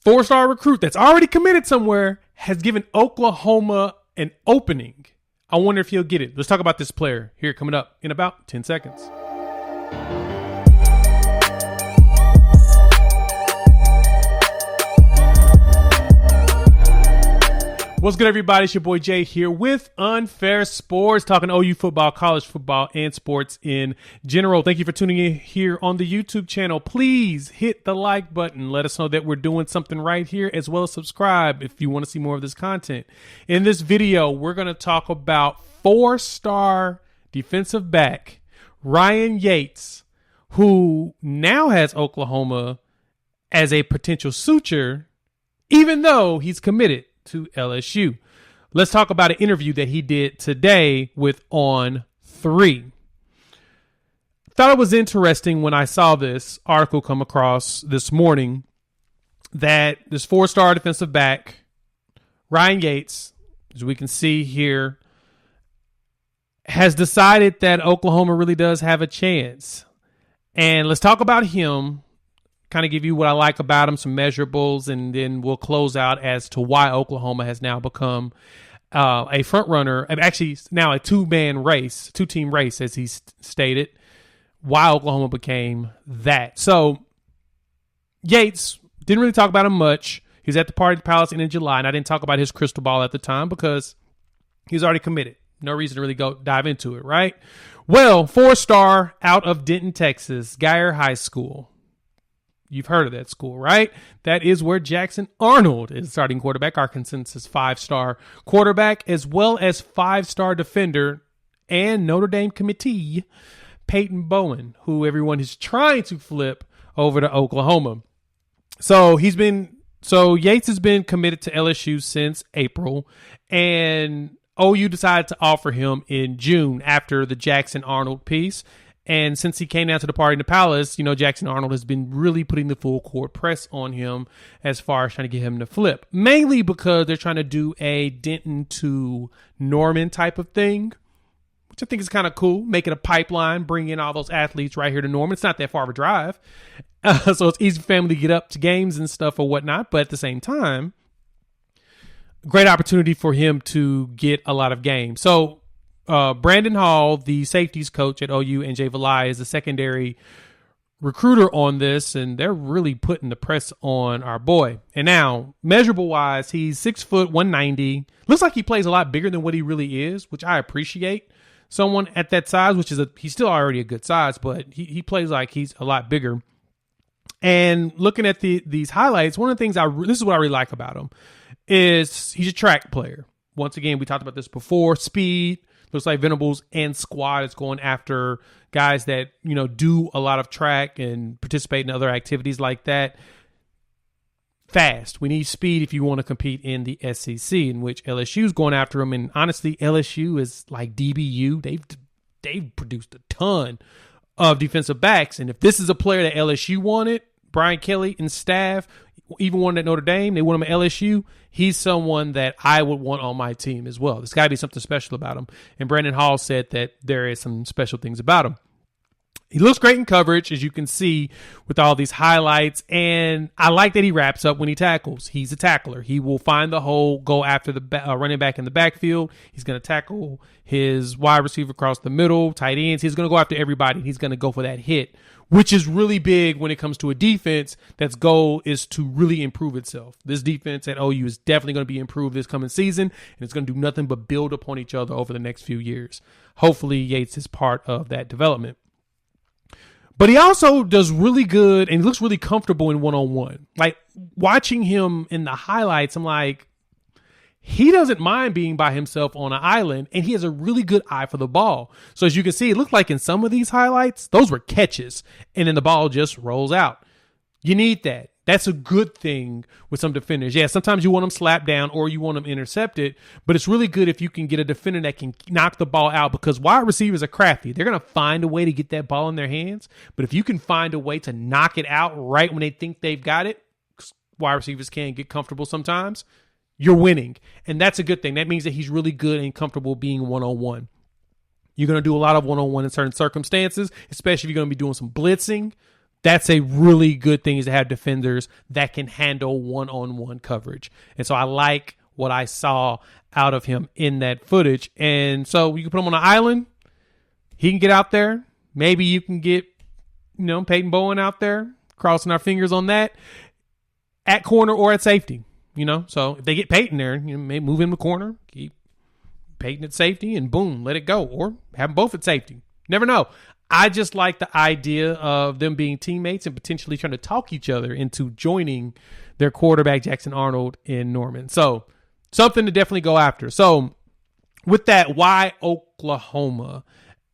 Four-star recruit that's already committed somewhere has given Oklahoma an opening. I wonder if he'll get it. Let's talk about this player here coming up in about 10 seconds. What's good, everybody? It's your boy Jay here with Unfair Sports, talking OU football, college football, and sports in general. Thank you for tuning in here on the YouTube channel. Please hit the like button. Let us know that we're doing something right here, as well as subscribe if you want to see more of this content. In this video, we're going to talk about four-star defensive back Ryan Yates, who now has Oklahoma as a potential suitor, even though he's committed to LSU. Let's talk about an interview that he did today with On3. Thought it was interesting when I saw this article come across this morning that this four-star defensive back, Ryan Yates, as we can see here, has decided that Oklahoma really does have a chance. And let's talk about him, kind of give you what I like about him, some measurables, and then we'll close out as to why Oklahoma has now become a front runner, actually now a two-team race, as he stated, why Oklahoma became that. So Yates, didn't really talk about him much. He was at the Party at the Palace in July, and I didn't talk about his crystal ball at the time because he was already committed. No reason to really go dive into it, right? Well, four-star out of Denton, Texas, Geyer High School. You've heard of that school, right? That is where Jackson Arnold is starting quarterback, our consensus five-star quarterback, as well as five-star defender and Notre Dame committee, Peyton Bowen, who everyone is trying to flip over to Oklahoma. So Yates has been committed to LSU since April, and OU decided to offer him in June after the Jackson Arnold piece. And since he came down to the Party in the Palace, Jackson Arnold has been really putting the full court press on him as far as trying to get him to flip. Mainly because they're trying to do a Denton to Norman type of thing, which I think is kind of cool. Make it a pipeline, bring in all those athletes right here to Norman. It's not that far of a drive. So it's easy for family to get up to games and stuff or whatnot. But at the same time, great opportunity for him to get a lot of games. So Brandon Hall, the safeties coach at OU, and Jay Valai is the secondary recruiter on this, and they're really putting the press on our boy. And now, measurable-wise, he's 6 foot, 190. Looks like he plays a lot bigger than what he really is, which I appreciate. Someone at that size, he's still already a good size, but he plays like he's a lot bigger. And looking at these highlights, one of the things this is what I really like about him, is he's a track player. Once again, we talked about this before, speed. Looks like Venables and squad is going after guys that, do a lot of track and participate in other activities like that. Fast. We need speed if you want to compete in the SEC, in which LSU is going after them. And honestly, LSU is like DBU. They've produced a ton of defensive backs. And if this is a player that LSU wanted, Brian Kelly and staff, even one at Notre Dame, they want him at LSU. He's someone that I would want on my team as well. There's got to be something special about him. And Brandon Hall said that there is some special things about him. He looks great in coverage, as you can see with all these highlights. And I like that he wraps up when he tackles. He's a tackler. He will find the hole, go after the running back in the backfield. He's going to tackle his wide receiver across the middle, tight ends. He's going to go after everybody. He's going to go for that hit, which is really big when it comes to a defense that's goal is to really improve itself. This defense at OU is definitely going to be improved this coming season, and it's going to do nothing but build upon each other over the next few years. Hopefully, Yates is part of that development. But he also does really good and looks really comfortable in one-on-one. Like, watching him in the highlights, I'm like, he doesn't mind being by himself on an island, and he has a really good eye for the ball. So as you can see, it looked like in some of these highlights, those were catches, and then the ball just rolls out. You need that. That's a good thing with some defenders. Yeah, sometimes you want them slapped down or you want them intercepted, but it's really good if you can get a defender that can knock the ball out, because wide receivers are crafty. They're going to find a way to get that ball in their hands, but if you can find a way to knock it out right when they think they've got it, wide receivers can get comfortable sometimes, you're winning. And that's a good thing. That means that he's really good and comfortable being one-on-one. You're going to do a lot of one-on-one in certain circumstances, especially if you're going to be doing some blitzing. That's a really good thing, is to have defenders that can handle one-on-one coverage. And so I like what I saw out of him in that footage. And so you can put him on an island. He can get out there. Maybe you can get, Peyton Bowen out there, crossing our fingers on that, at corner or at safety. So if they get Peyton there, maybe move him to corner, keep Peyton at safety, and boom, let it go. Or have them both at safety. Never know. I just like the idea of them being teammates and potentially trying to talk each other into joining their quarterback, Jackson Arnold, in Norman. So something to definitely go after. So with that, why Oklahoma?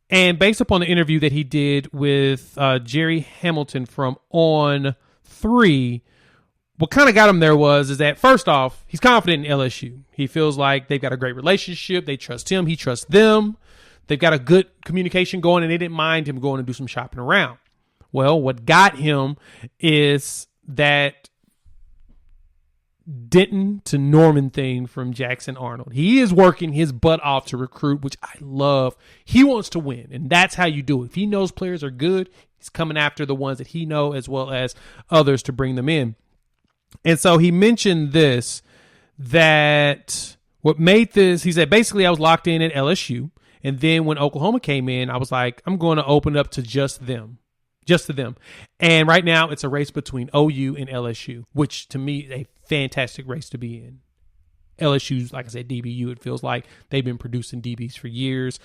And based upon the interview that he did with Jerry Hamilton from On 3, what kind of got him there is that, first off, he's confident in LSU. He feels like they've got a great relationship. They trust him. He trusts them. They've got a good communication going, and they didn't mind him going to do some shopping around. Well, what got him is that Denton to Norman thing from Jackson Arnold. He is working his butt off to recruit, which I love. He wants to win, and that's how you do it. If he knows players are good, he's coming after the ones that he knows as well as others to bring them in. And so he mentioned this, that what made this, he said, basically I was locked in at LSU. And then when Oklahoma came in, I was like, I'm going to open it up to just them. Just to them. And right now, it's a race between OU and LSU, which to me is a fantastic race to be in. LSU's, like I said, DBU, it feels like they've been producing DBs for years.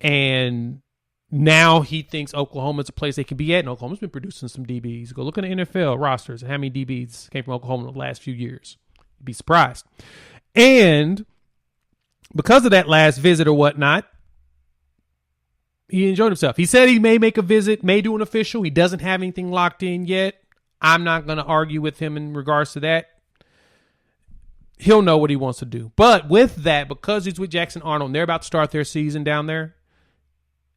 And now he thinks Oklahoma's a place they can be at. And Oklahoma's been producing some DBs. Go look at the NFL rosters and how many DBs came from Oklahoma in the last few years. You'd be surprised. And because of that last visit or whatnot, he enjoyed himself. He said he may make a visit, may do an official. He doesn't have anything locked in yet. I'm not going to argue with him in regards to that. He'll know what he wants to do. But with that, because he's with Jackson Arnold, and they're about to start their season down there,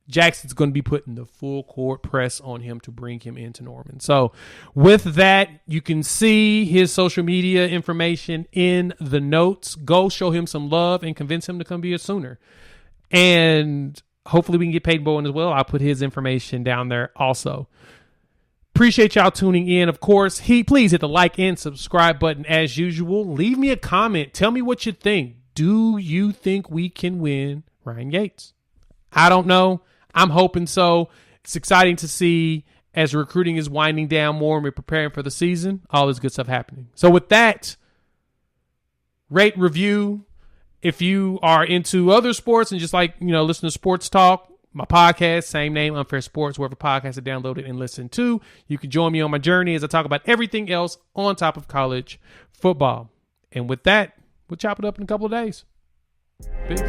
Jackson's going to be putting the full court press on him to bring him into Norman. So with that, you can see his social media information in the notes. Go show him some love and convince him to come be a Sooner. And hopefully we can get Peyton Bowen as well. I'll put his information down there also. Appreciate y'all tuning in. Of course, please hit the like and subscribe button as usual. Leave me a comment. Tell me what you think. Do you think we can win Ryan Yates? I don't know. I'm hoping so. It's exciting to see as recruiting is winding down more and we're preparing for the season. All this good stuff happening. So with that, rate, review. If you are into other sports and just like, listen to sports talk, my podcast, same name, Unfair Sports, wherever podcasts are downloaded and listened to. You can join me on my journey as I talk about everything else on top of college football. And with that, we'll chop it up in a couple of days. Peace.